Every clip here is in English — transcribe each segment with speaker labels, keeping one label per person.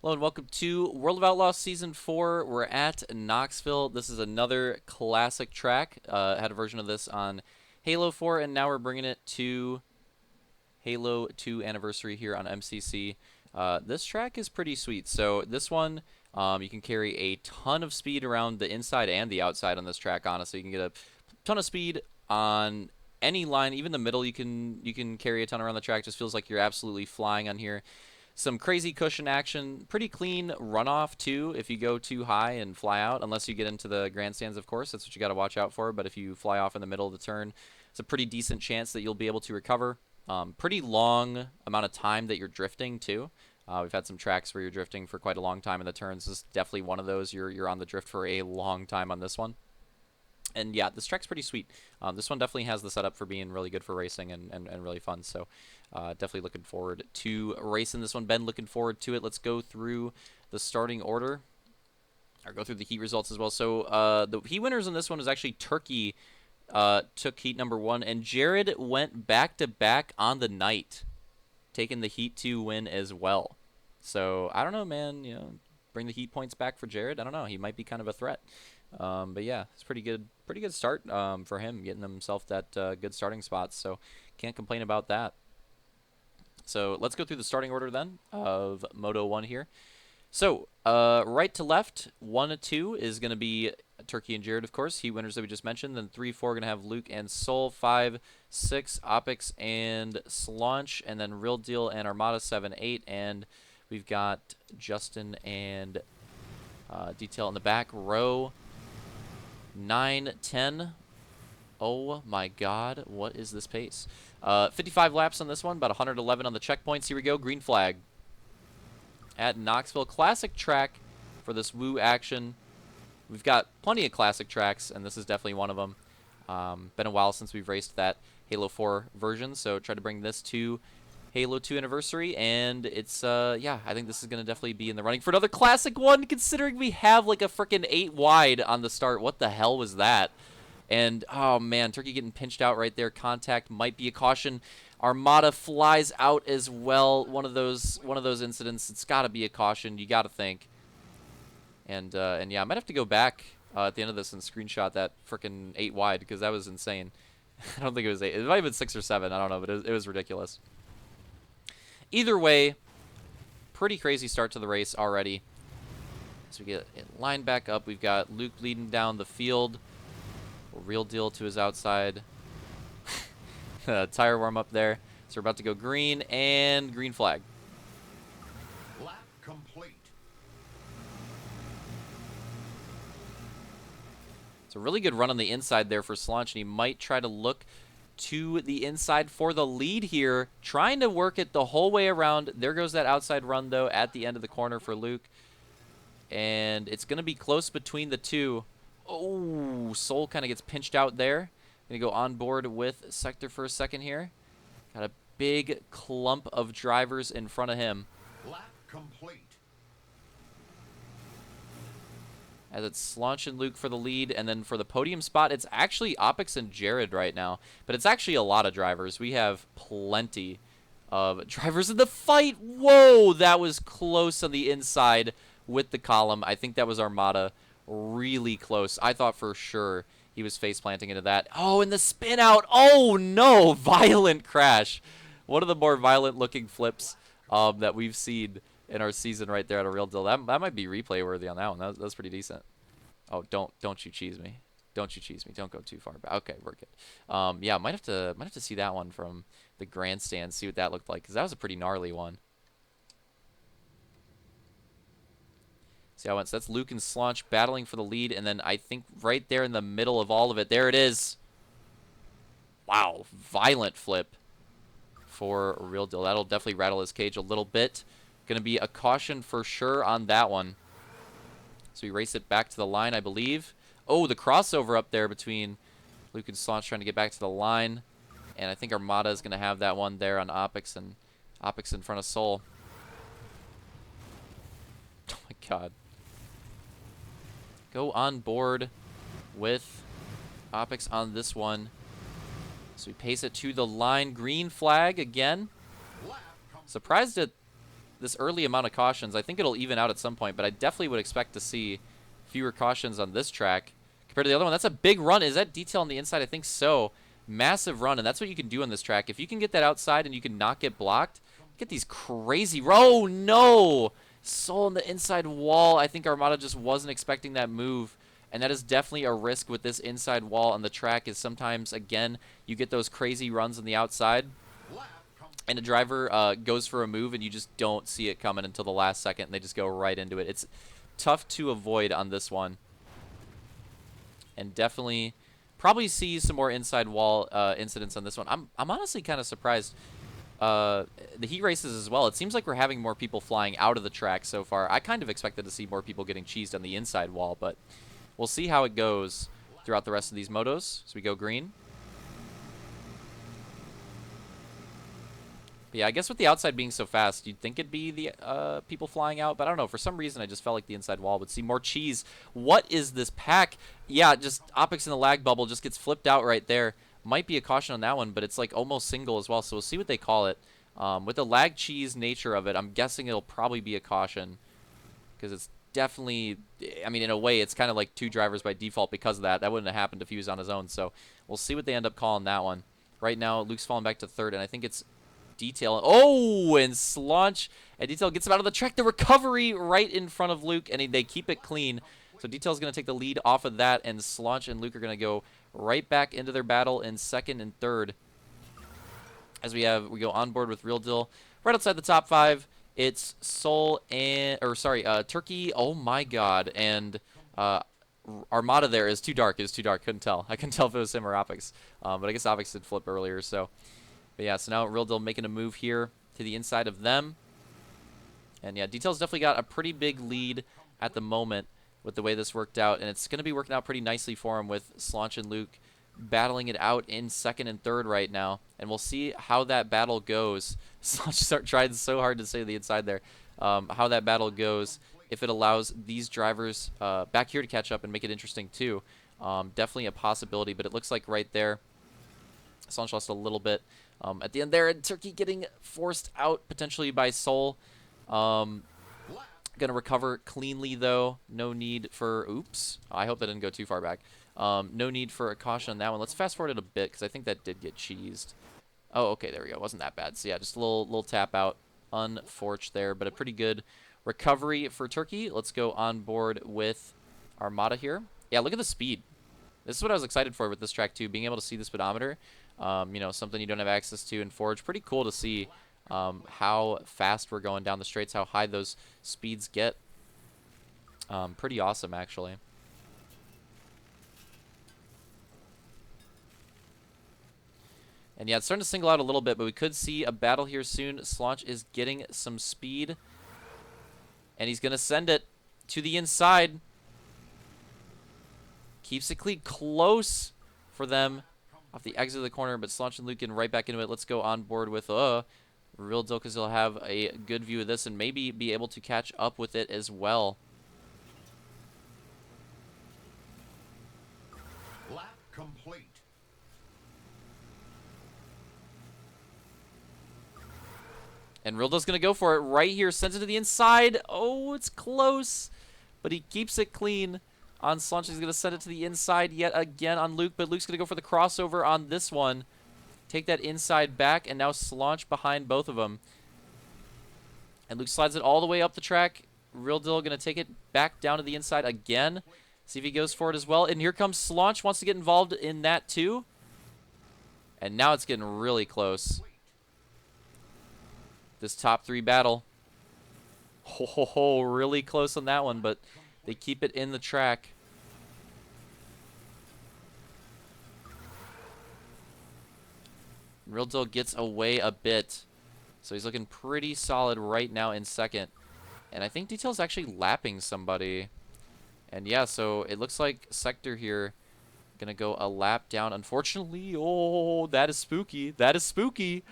Speaker 1: Hello and welcome to World of Outlaws Season 4. We're at Knoxville. This is another classic track. Had a version of this on Halo 4, and now we're bringing it to Halo 2 Anniversary here on MCC. This track is pretty sweet. So this one, you can carry a ton of speed around the inside and the outside on this track, honestly. You can get a ton of speed on any line, even the middle you can carry a ton around the track. Just feels like you're absolutely flying on here. Some crazy cushion action, pretty clean runoff too if you go too high and fly out, unless you get into the grandstands, of course. That's what you got to watch out for. But if you fly off in the middle of the turn, it's a pretty decent chance that you'll be able to recover. Pretty long amount of time that you're drifting too. We've had some tracks where you're drifting for quite a long time in the turns. This is definitely one of those. You're on the drift for a long time on this one. And yeah, this track's pretty sweet. This one definitely has the setup for being really good for racing and really fun. So definitely looking forward to racing this one. Ben, looking forward to it. Let's go through the starting order. Or go through the heat results as well. So the heat winners in this one is actually Turkey took heat number 1. And Jared went back-to-back on the night, taking the heat 2 win as well. So I don't know, man. Bring the heat points back for Jared. I don't know. He might be kind of a threat. But yeah, it's pretty good start for him, getting himself that good starting spots. So can't complain about that. So let's go through the starting order then of Moto 1 here. So right to left, 1 to 2 is going to be Turkey and Jared, of course, heat winners that we just mentioned. Then 3, 4 going to have Luke and Soul. 5, 6, Opix and Slaunch, and then Real Deal and Armada 7, 8, and we've got Justin and Detail in the back row. 9, 10. Oh my god, what is this pace? 55 laps on this one, about 111 on the checkpoints. Here we go, green flag. At Knoxville, classic track for this woo action. We've got plenty of classic tracks, and this is definitely one of them. Been a while since we've raced that Halo 4 version, so try to bring this to Halo 2 Anniversary, and it's, yeah, I think this is going to definitely be in the running for another classic one, considering we have, like, a freaking 8 wide on the start. What the hell was that? And, oh, man, Turkey getting pinched out right there. Contact might be a caution. Armada flies out as well. One of those incidents. It's got to be a caution. You got to think. And yeah, I might have to go back at the end of this and screenshot that freaking 8 wide, because that was insane. I don't think it was 8. It might have been 6 or 7. I don't know, but it was ridiculous. Either way, pretty crazy start to the race already. So we get it lined back up. We've got Luke leading down the field. Real Deal to his outside. Tire warm up there. So we're about to go green and green flag.
Speaker 2: Lap complete.
Speaker 1: It's a really good run on the inside there for Slaunch, and he might try to look to the inside for the lead here, trying to work it the whole way around. There goes that outside run, though, at the end of the corner for Luke. And it's going to be close between the two. Oh, Soul kind of gets pinched out there. Going to go on board with Sector for a second here. Got a big clump of drivers in front of him.
Speaker 2: Lap complete.
Speaker 1: As it's Slaunch and Luke for the lead, and then for the podium spot, it's actually Opix and Jared right now. But it's actually a lot of drivers. We have plenty of drivers in the fight. Whoa, that was close on the inside with the column. I think that was Armada. Really close. I thought for sure he was face planting into that. Oh, and the spin out. Oh, no. Violent crash. One of the more violent looking flips that we've seen in our season right there at a Real Deal. That might be replay worthy on that one. That was pretty decent. Oh, don't you cheese me. Don't you cheese me. Don't go too far back. Okay, we're good. Yeah, might have to see that one from the grandstand, see what that looked like, because that was a pretty gnarly one. See how it went. So that's Luke and Slaunch battling for the lead, and then I think right there in the middle of all of it, there it is. Wow, violent flip for a Real Deal. That'll definitely rattle his cage a little bit. Going to be a caution for sure on that one. So we race it back to the line, I believe. Oh, the crossover up there between Luke and Slaunch trying to get back to the line. And I think Armada is going to have that one there on Opix, and Opix in front of Soul. Oh my god. Go on board with Opix on this one. So we pace it to the line. Green flag again. Surprised at this early amount of cautions. I think it'll even out at some point, but I definitely would expect to see fewer cautions on this track compared to the other one. That's a big run. Is that detail on the inside? I think so. Massive run, and that's what you can do on this track. If you can get that outside and you can not get blocked, get these crazy... Oh, no! Soul on the inside wall. I think Armada just wasn't expecting that move, and that is definitely a risk with this inside wall on the track is sometimes, again, you get those crazy runs on the outside, and a driver goes for a move, and you just don't see it coming until the last second, and they just go right into it. It's tough to avoid on this one, and definitely probably see some more inside wall incidents on this one. I'm honestly kind of surprised. The heat races as well. It seems like we're having more people flying out of the track so far. I kind of expected to see more people getting cheesed on the inside wall, but we'll see how it goes throughout the rest of these motos. So we go green. But yeah, I guess with the outside being so fast, you'd think it'd be the people flying out, but I don't know. For some reason, I just felt like the inside wall would see more cheese. What is this pack? Yeah, just Optics in the lag bubble just gets flipped out right there. Might be a caution on that one, but it's like almost single as well, so we'll see what they call it. With the lag cheese nature of it, I'm guessing it'll probably be a caution because it's definitely, I mean, in a way, it's kind of like two drivers by default because of that. That wouldn't have happened if he was on his own, so we'll see what they end up calling that one. Right now, Luke's falling back to third, and I think it's Detail. Oh, and Slaunch. And Detail gets him out of the track. The recovery right in front of Luke, and they keep it clean. So Detail's going to take the lead off of that, and Slaunch and Luke are going to go right back into their battle in second and third. As we go on board with Real Deal. Right outside the top 5, it's Soul and, Turkey. Oh my God. And Armada there is too dark. It's too dark. Couldn't tell. I couldn't tell if it was him or Opix. But I guess Opix did flip earlier, so. But yeah, so now Real Deal making a move here to the inside of them. And yeah, Detail's definitely got a pretty big lead at the moment with the way this worked out. And it's going to be working out pretty nicely for him with Slaunch and Luke battling it out in second and third right now. And we'll see how that battle goes. Slaunch tried so hard to stay to the inside there. How that battle goes, if it allows these drivers back here to catch up and make it interesting too. Definitely a possibility, but it looks like right there, Slaunch lost a little bit. At the end there, and Turkey getting forced out potentially by Soul. Gonna recover cleanly though. No need for, oops. I hope that didn't go too far back. No need for a caution on that one. Let's fast forward it a bit because I think that did get cheesed. Oh, okay, there we go. Wasn't that bad. So yeah, just a little tap out. Unfortunate there, but a pretty good recovery for Turkey. Let's go on board with Armada here. Yeah, look at the speed. This is what I was excited for with this track too, being able to see the speedometer. You know, something you don't have access to in Forge. Pretty cool to see how fast we're going down the straights, how high those speeds get. Pretty awesome, actually. And yeah, it's starting to single out a little bit, but we could see a battle here soon. Slaunch is getting some speed, and he's going to send it to the inside. Keeps it clean, close for them off the exit of the corner, but Slaunch and Luke getting right back into it. Let's go on board with Real Deal because he'll have a good view of this and maybe be able to catch up with it as well.
Speaker 2: Lap complete.
Speaker 1: And Real Deal's going to go for it right here. Sends it to the inside. Oh, it's close, but he keeps it clean. On Slaunch, he's going to send it to the inside yet again on Luke, but Luke's going to go for the crossover on this one. Take that inside back, and now Slaunch behind both of them. And Luke slides it all the way up the track. Real Deal going to take it back down to the inside again. See if he goes for it as well. And here comes Slaunch, wants to get involved in that too. And now it's getting really close. This top 3 battle. Really close on that one, but they keep it in the track. Real Deal gets away a bit. So he's looking pretty solid right now in second. And I think Detail's actually lapping somebody. And yeah, so it looks like Sector here gonna go a lap down. Unfortunately, oh, that is spooky. That is spooky.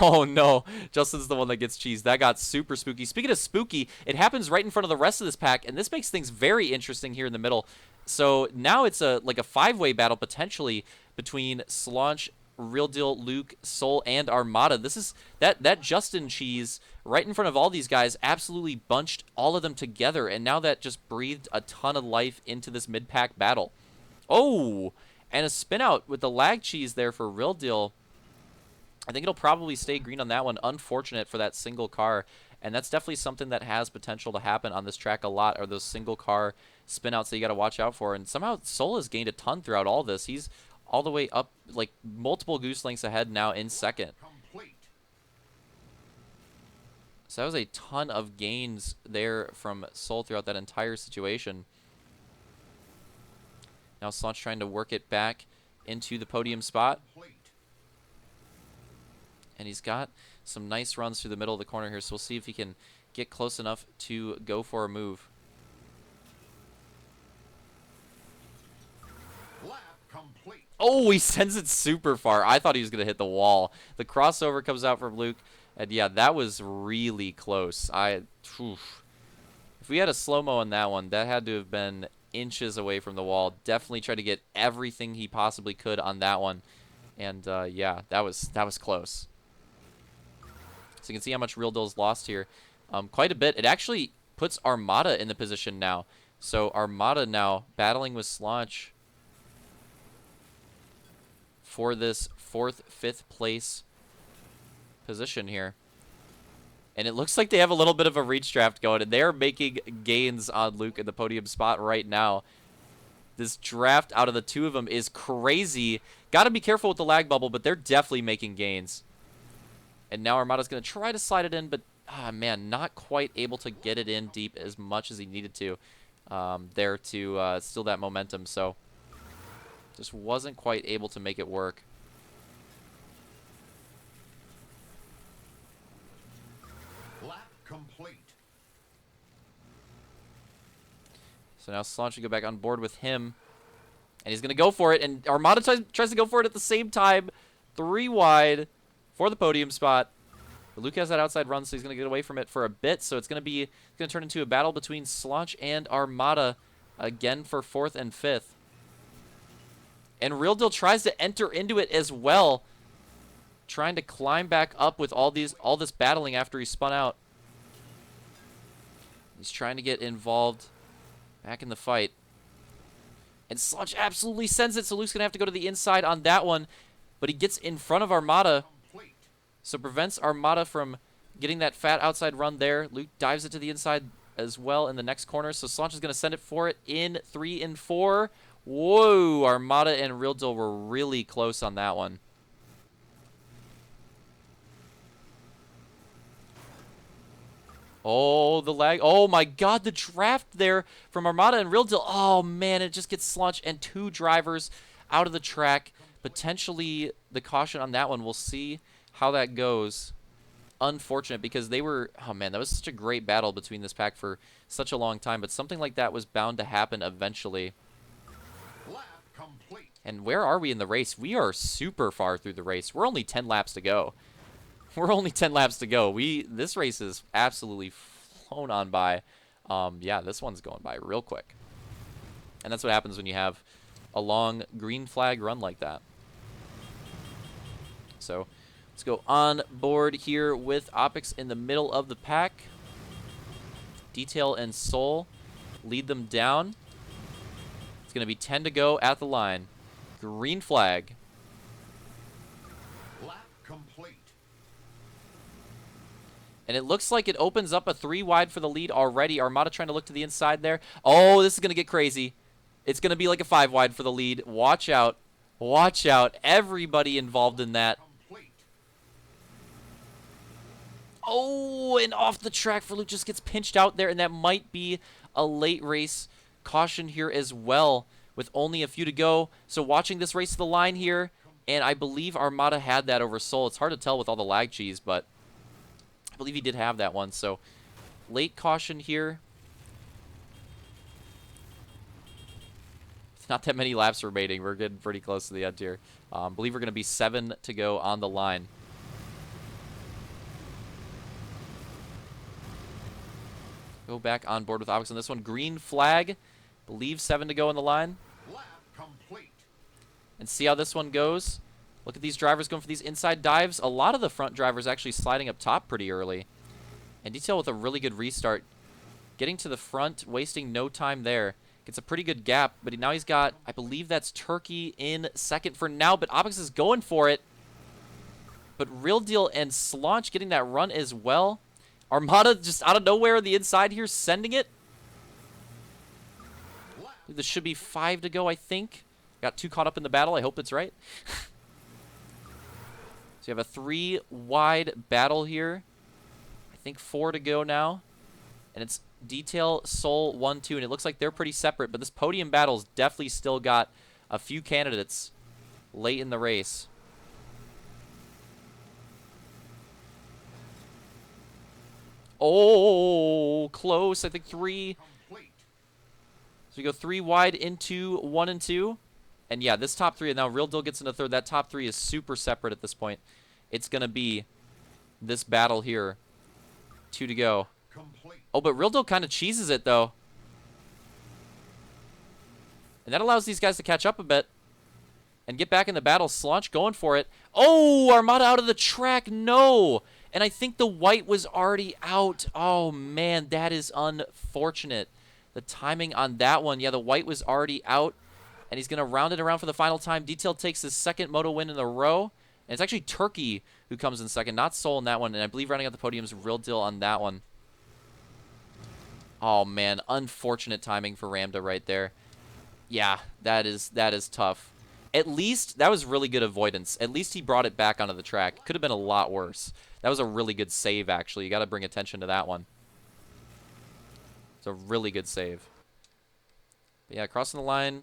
Speaker 1: Oh no, Justin's the one that gets cheesed. That got super spooky. Speaking of spooky, it happens right in front of the rest of this pack, and this makes things very interesting here in the middle. So now it's like a 5-way battle potentially between Slaunch Real Deal, Luke, Soul, and Armada. This is that Justin cheese right in front of all these guys absolutely bunched all of them together, and now that just breathed a ton of life into this mid-pack battle. Oh, and a spin out with the lag cheese there for Real Deal. I think it'll probably stay green on that one. Unfortunate for that single car. And that's definitely something that has potential to happen on this track a lot, are those single car spin outs that you got to watch out for. And somehow Soul has gained a ton throughout all this. He's all the way up, like multiple goose lengths ahead now in second.
Speaker 2: Complete.
Speaker 1: So that was a ton of gains there from Soul throughout that entire situation. Now Slaunch trying to work it back into the podium spot.
Speaker 2: Complete.
Speaker 1: And he's got some nice runs through the middle of the corner here, so we'll see if he can get close enough to go for a move.
Speaker 2: Lap complete.
Speaker 1: Oh, he sends it super far. I thought he was going to hit the wall. The crossover comes out from Luke, and yeah, that was really close. Oof. If we had a slow-mo on that one, that had to have been inches away from the wall. Definitely tried to get everything he possibly could on that one. And yeah, that was close. So you can see how much Real Deal's lost here. Quite a bit. It actually puts Armada in the position now. So Armada now battling with Slaunch for this 4th, 5th place position here. And it looks like they have a little bit of a reach draft going, and they are making gains on Luke in the podium spot right now. This draft out of the two of them is crazy. Got to be careful with the lag bubble, but they're definitely making gains. And now Armada's going to try to slide it in, but, man, not quite able to get it in deep as much as he needed to there to steal that momentum. So just wasn't quite able to make it work.
Speaker 2: Lap complete.
Speaker 1: So now Slaunch should go back on board with him. And he's going to go for it. And Armada tries to go for it at the same time. 3 wide for the podium spot. But Luke has that outside run, so he's going to get away from it for a bit. So it's going to turn into a battle between Slaunch and Armada again for 4th and 5th. And Real Deal tries to enter into it as well, trying to climb back up with all this battling after he spun out. He's trying to get involved back in the fight. And Slaunch absolutely sends it, so Luke's going to have to go to the inside on that one. But he gets in front of Armada,
Speaker 2: Complete.
Speaker 1: so prevents Armada from getting that fat outside run there. Luke dives it to the inside as well in the next corner, so Slaunch is going to send it for it in 3 and 4. Whoa, Armada and Real Deal were really close on that one. Oh, the lag. Oh, my God, the draft there from Armada and Real Deal. Oh, man, it just gets Slaunch and 2 drivers out of the track. Potentially the caution on that one. We'll see how that goes. Unfortunate, because they were... Oh, man, that was such a great battle between this pack for such a long time. But something like that was bound to happen eventually.
Speaker 2: Lap complete.
Speaker 1: And where are we in the race? We are super far through the race. We're only 10 laps to go. We're only 10 laps to go. This race is absolutely flown on by. Yeah, this one's going by real quick. And that's what happens when you have a long green flag run like that. So let's go on board here with Opix in the middle of the pack. Detail and Soul lead them down. It's going to be 10 to go at the line. Green flag.
Speaker 2: Lap complete.
Speaker 1: And it looks like it opens up a 3 wide for the lead already. Armada trying to look to the inside there. Oh, this is going to get crazy. It's going to be like a 5 wide for the lead. Watch out. Watch out. Everybody involved in that.
Speaker 2: Complete.
Speaker 1: Oh, and off the track for Luke, just gets pinched out there, and that might be a late race caution here as well with only a few to go. So watching this race to the line here, and I believe Armada had that over Soul. It's hard to tell with all the lag cheese, but I believe he did have that one. So late caution here. Not that many laps remaining. We're getting pretty close to the end here. I believe we're going to be 7 to go on the line. Go back on board with Opix on this one. Green flag. Believe 7 to go on the line.
Speaker 2: Lap complete.
Speaker 1: And see how this one goes. Look at these drivers going for these inside dives. A lot of the front drivers actually sliding up top pretty early. And Detail with a really good restart. Getting to the front, wasting no time there. Gets a pretty good gap, but now he's got, I believe that's Turkey in second for now, but Opix is going for it. But Real Deal and Slaunch getting that run as well. Armada just out of nowhere on the inside here, sending it. This should be 5 to go, I think. Got 2 caught up in the battle. I hope it's right. So you have a 3 wide battle here. I think 4 to go now. And it's Detail, Soul, 1, 2. And it looks like they're pretty separate. But this podium battle's definitely still got a few candidates late in the race. Oh, close. I think 3. So we go 3 wide into 1 and 2. And yeah, this top 3, and now Real Deal gets into third. That top 3 is super separate at this point. It's going to be this battle here. 2 to go. Oh, but Real Deal kind of cheeses it, though. And that allows these guys to catch up a bit and get back in the battle. Slaunch going for it. Oh, Armada out of the track. No. And I think the white was already out. Oh, man, that is unfortunate. The timing on that one. Yeah, the white was already out. And he's going to round it around for the final time. Detail takes his second Moto win in a row. And it's actually Turkey who comes in second, not Soul in that one. And I believe rounding out the podium is Real Deal on that one. Oh, man, unfortunate timing for Ramda right there. Yeah, that is tough. At least, that was really good avoidance. At least he brought it back onto the track. Could have been a lot worse. That was a really good save, actually. You got to bring attention to that one. It's a really good save. But yeah, crossing the line.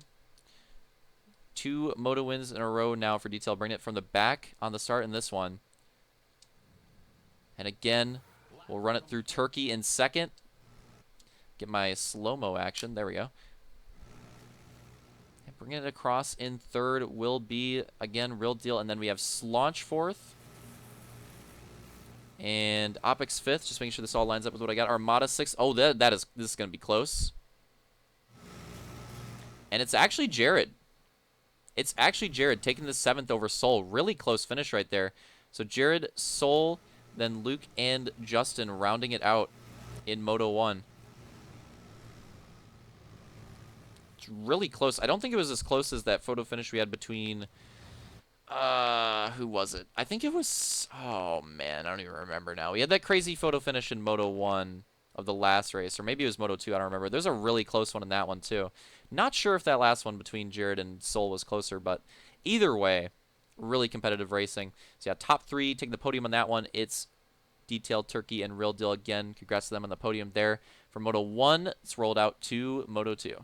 Speaker 1: 2 Moto wins in a row now for Detail. Bring it from the back on the start in this one. And again, we'll run it through Turkey in second. Get my slow-mo action. There we go. And bringing it across in third will be, again, Real Deal. And then we have Slaunch fourth. And Opix fifth. Just making sure this all lines up with what I got. Armada sixth. Oh, this is going to be close. And it's actually Jared. It's actually Jared taking the 7th over Soul. Really close finish right there. So Jared, Soul, then Luke and Justin rounding it out in Moto 1. It's really close. I don't think it was as close as that photo finish we had between... who was it? I think it was... Oh, man, I don't even remember now. We had that crazy photo finish in Moto 1 of the last race. Or maybe it was Moto 2, I don't remember. There's a really close one in that one, too. Not sure if that last one between Jared and Soul was closer, but either way, really competitive racing. So yeah, top 3, taking the podium on that one. It's Detail, Turkey, and Real Deal again. Congrats to them on the podium there. For Moto 1, it's rolled out to Moto 2.